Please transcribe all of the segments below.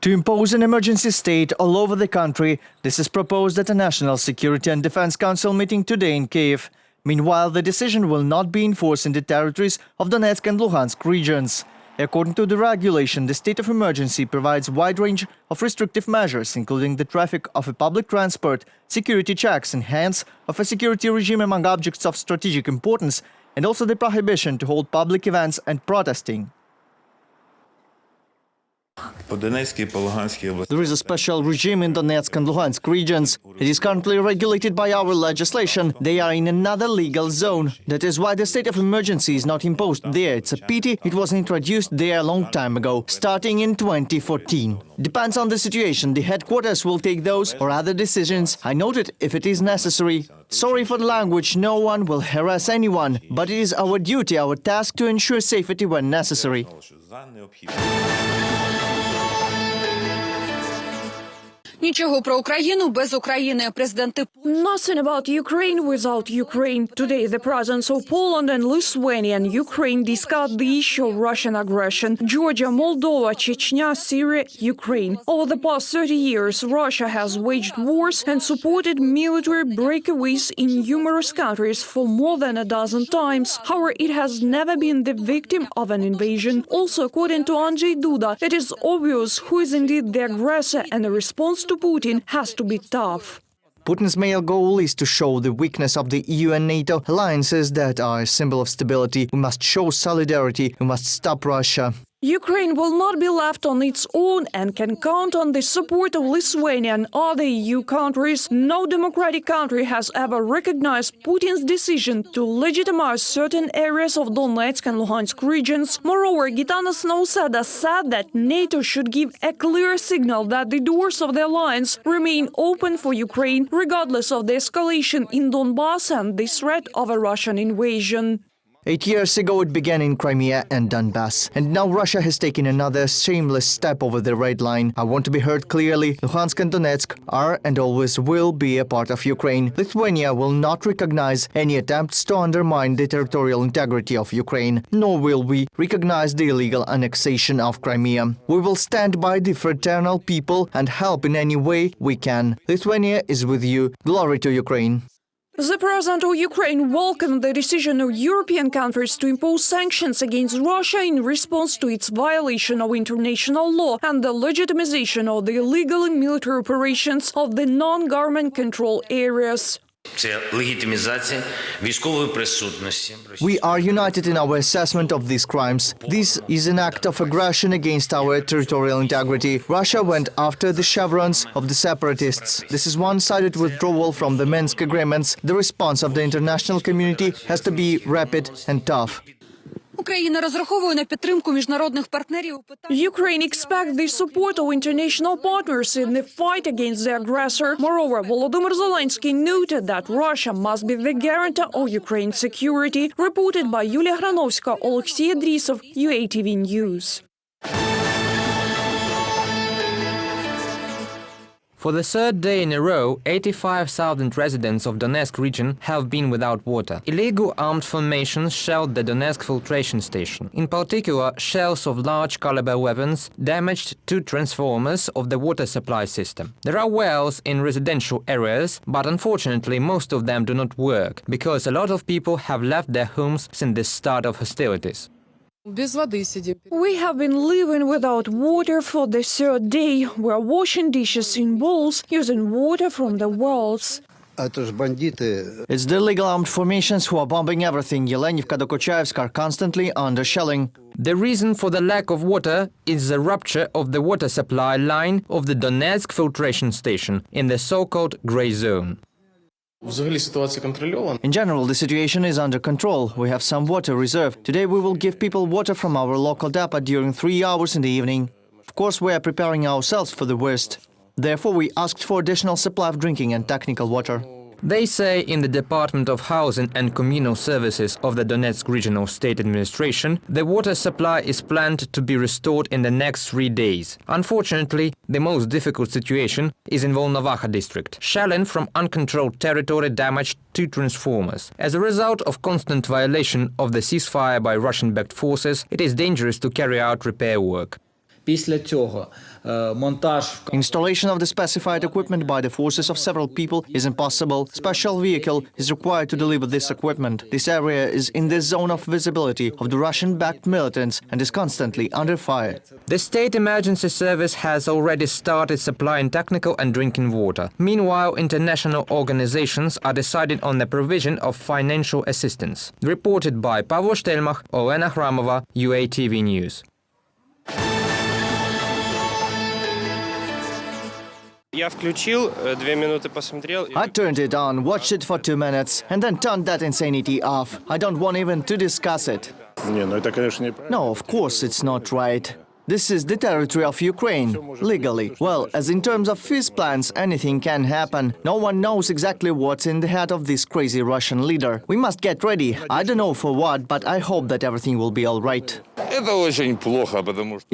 To impose an emergency state all over the country, this is proposed at a National Security and Defense Council meeting today in Kyiv. Meanwhile, the decision will not be enforced in the territories of Donetsk and Luhansk regions. According to the regulation, the state of emergency provides a wide range of restrictive measures, including the traffic of a public transport, security checks, enhance of a security regime among objects of strategic importance, and also the prohibition to hold public events and protesting. There is a special regime in Donetsk and Luhansk regions. It is currently regulated by our legislation. They are in another legal zone. That is why the state of emergency is not imposed there. It's a pity it was introduced there a long time ago, starting in 2014. Depends on the situation. The headquarters will take those or other decisions. I note it if it is necessary. Sorry for the language, no one will harass anyone, but it is our duty, our task to ensure safety when necessary. Нічого про Україну без України. Президенти Nothing about Ukraine without Ukraine. Today, the presidents of Poland and Lithuania and Ukraine discussed the issue of Russian aggression. Georgia, Moldova, Chechnya, Syria, Ukraine. Over the past 30 years, Russia has waged wars and supported military breakaways in numerous countries for more than a dozen times. However, it has never been the victim of an invasion. Also, according to Duda, it is obvious who is indeed the aggressor, and the response to Putin has to be tough. Putin's main goal is to show the weakness of the EU and NATO alliances that are a symbol of stability. We must show solidarity. We must stop Russia. Ukraine will not be left on its own and can count on the support of Lithuania and other EU countries. No democratic country has ever recognized Putin's decision to legitimize certain areas of Donetsk and Luhansk regions. Moreover, Nauseda said that NATO should give a clear signal that the doors of the alliance remain open for Ukraine, regardless of the escalation in Donbass and the threat of a Russian invasion. 8 years ago it began in Crimea and Donbass, and now Russia has taken another shameless step over the red line. I want to be heard clearly. Luhansk and Donetsk are and always will be a part of Ukraine. Lithuania will not recognize any attempts to undermine the territorial integrity of Ukraine, nor will we recognize the illegal annexation of Crimea. We will stand by the fraternal people and help in any way we can. Lithuania is with you. Glory to Ukraine. The president of Ukraine welcomed the decision of European countries to impose sanctions against Russia in response to its violation of international law and the legitimization of the illegal and military operations of the non-government control areas. We are united in our assessment of these crimes. This is an act of aggression against our territorial integrity. Russia went after the chevrons of the separatists. This is one-sided withdrawal from the Minsk agreements. The response of the international community has to be rapid and tough. Україна розраховує на підтримку міжнародних партнерів у питанні. Ukraine expects the support of international partners in the fight against the aggressor. Moreover, Volodymyr Zelenskyy noted that Russia must be the guarantor of Ukraine's security. Reported by Yulia Granovska, Alexey Adrisov, UATV News. For the third day in a row, 85,000 residents of Donetsk region have been without water. Illegal armed formations shelled the Donetsk filtration station. In particular, shells of large-caliber weapons damaged 2 transformers of the water supply system. There are wells in residential areas, but unfortunately most of them do not work, because a lot of people have left their homes since the start of hostilities. We have been living without water for the third day. We're washing dishes in bowls using water from the wells. It's the illegal armed formations who are bombing everything. Yelenivka to Kochaevsk are constantly under shelling. The reason for the lack of water is the rupture of the water supply line of the Donetsk filtration station in the so-called grey zone. In general, the situation is under control. We have some water reserved. Today we will give people water from our local depot during 3 hours in the evening. Of course, we are preparing ourselves for the worst. Therefore, we asked for additional supply of drinking and technical water. They say in the Department of Housing and Communal Services of the Donetsk Regional State Administration, the water supply is planned to be restored in the next 3 days. Unfortunately, the most difficult situation is in Volnovakha district. Shelling from uncontrolled territory damaged 2 transformers. As a result of constant violation of the ceasefire by Russian-backed forces, it is dangerous to carry out repair work. Після цього монтаж Installation of the specified equipment by the forces of several people is impossible. Special vehicle is required to deliver this equipment. This area is in the zone of visibility of the Russian-backed militants and is constantly under fire. The State Emergency Service has already started supplying technical and drinking water. Meanwhile, international organizations are deciding on the provision of financial assistance. Reported by Pavlo Shtelmach, Olena Hramova, UATV News. Я включил, 2 минуты посмотрел. I turned it on, watched it for 2 minutes, and then turned that insanity off. I don't want even to discuss it. No, of course it's not right. This is the territory of Ukraine, legally. Well, as in terms of peace plans, anything can happen. No one knows exactly what's in the head of this crazy Russian leader. We must get ready. I don't know for what, but I hope that everything will be all right.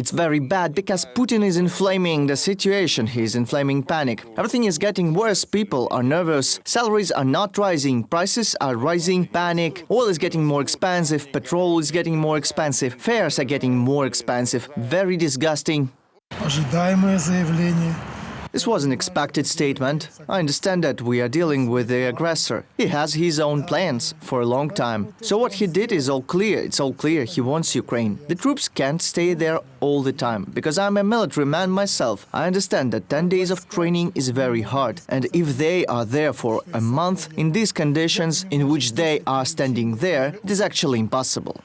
It's very bad because Putin is inflaming the situation. He's inflaming panic. Everything is getting worse. People are nervous. Salaries are not rising. Prices are rising. Panic. Oil is getting more expensive. Petrol is getting more expensive. Fares are getting more expensive. Very disgusting. This was an expected statement. I understand that we are dealing with the aggressor. He has his own plans for a long time. So what he did is all clear. It's all clear. He wants Ukraine. The troops can't stay there all the time. Because I'm a military man myself, I understand that 10 days of training is very hard. And if they are there for a month, in these conditions in which they are standing there, it is actually impossible.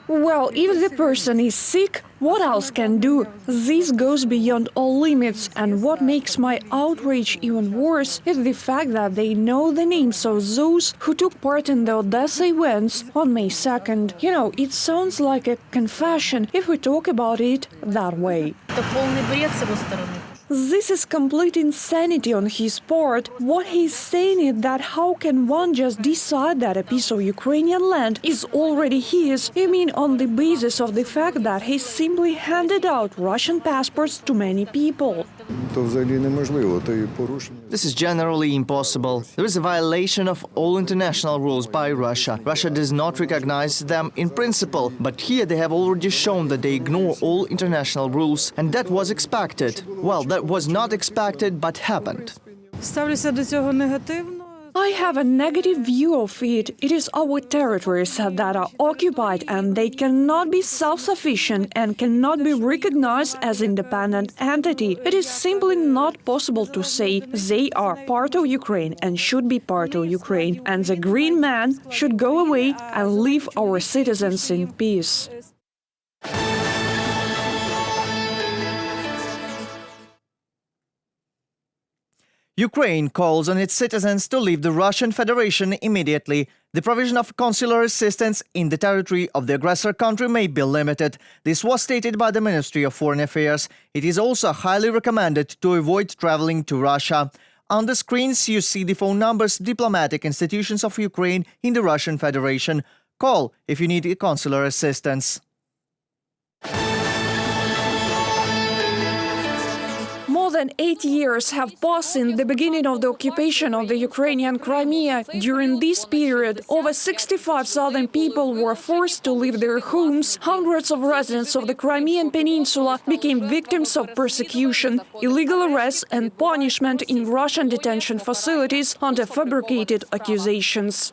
Well, if the person is sick, what else can do? This goes beyond all limits, and what makes my outrage even worse is the fact that they know the names of those who took part in the Odessa events on May 2nd. You know, it sounds like a confession if we talk about it that way. This is complete insanity on his part. What he's saying is that how can one just decide that a piece of Ukrainian land is already his? You mean on the basis of the fact that he simply handed out Russian passports to many people? This is generally impossible. There is a violation of all international rules by Russia. Russia does not recognize them in principle, but here they have already shown that they ignore all international rules, and that was expected. Well, that was not expected, but happened. I have a negative view of it. It is our territories that are occupied, and they cannot be self-sufficient and cannot be recognized as independent entity. It is simply not possible to say they are part of Ukraine and should be part of Ukraine, and the green man should go away and leave our citizens in peace. Ukraine calls on its citizens to leave the Russian Federation immediately. The provision of consular assistance in the territory of the aggressor country may be limited. This was stated by the Ministry of Foreign Affairs. It is also highly recommended to avoid traveling to Russia. On the screens, you see the phone numbers, diplomatic institutions of Ukraine in the Russian Federation. Call if you need consular assistance. More than 8 years have passed since the beginning of the occupation of the Ukrainian Crimea. During this period, over 65,000 people were forced to leave their homes. Hundreds of residents of the Crimean Peninsula became victims of persecution, illegal arrests and punishment in Russian detention facilities under fabricated accusations.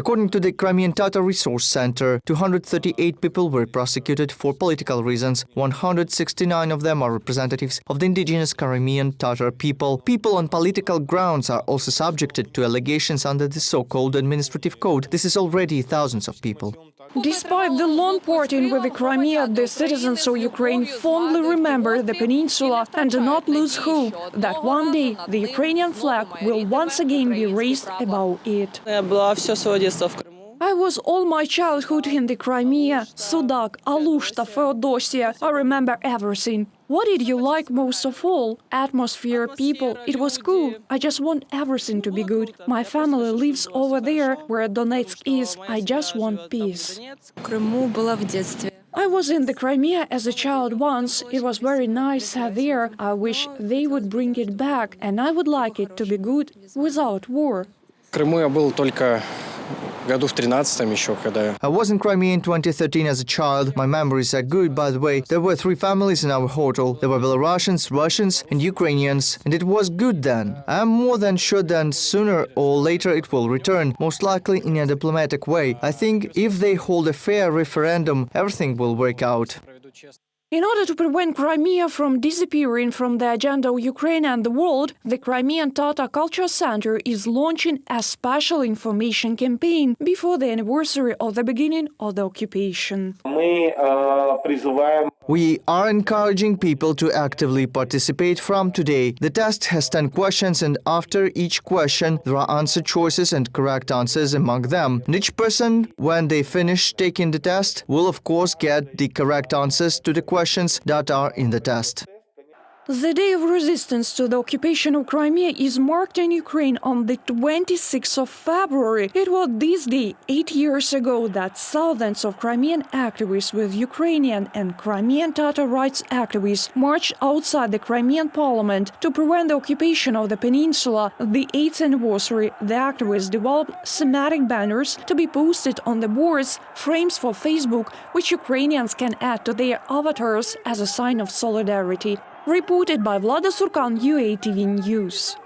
According to the Crimean Tatar Resource Center, 238 people were prosecuted for political reasons. 169 of them are representatives of the indigenous Crimean Tatar people. People on political grounds are also subjected to allegations under the so-called administrative code. This is already thousands of people. Despite the long parting with the Crimea, the citizens of Ukraine fondly remember the peninsula and do not lose hope that one day the Ukrainian flag will once again be raised above it. I was all my childhood in the Crimea, Sudak, Alushta, Feodosia. I remember everything. What did you like most of all? Atmosphere, people. It was cool. I just want everything to be good. My family lives over there, where Donetsk is. I just want peace. I was in the Crimea as a child once. It was very nice there. I wish they would bring it back, and I would like it to be good without war. году в 13-м еще, когда I was in Crimea in 2013 as a child. My memories are good, by the way. There were 3 families in our hotel. There were Belarusians, Russians and Ukrainians. And it was good then. I am more than sure that sooner or later it will return, most likely in a diplomatic way. I think if they hold a fair referendum, everything will work out. In order to prevent Crimea from disappearing from the agenda of Ukraine and the world, the Crimean Tatar Culture Center is launching a special information campaign before the anniversary of the beginning of the occupation. We are encouraging people to actively participate from today. The test has 10 questions, and after each question, there are answer choices and correct answers among them. And each person, when they finish taking the test, will of course get the correct answers to the questions that are in the test. The day of resistance to the occupation of Crimea is marked in Ukraine on the 26th of February. It was this day, 8 years ago, that thousands of Crimean activists with Ukrainian and Crimean Tatar rights activists marched outside the Crimean parliament to prevent the occupation of the peninsula. The 8th anniversary, the activists developed thematic banners to be posted on the boards, frames for Facebook, which Ukrainians can add to their avatars as a sign of solidarity. Reported by Vlada Surkan, UATV News.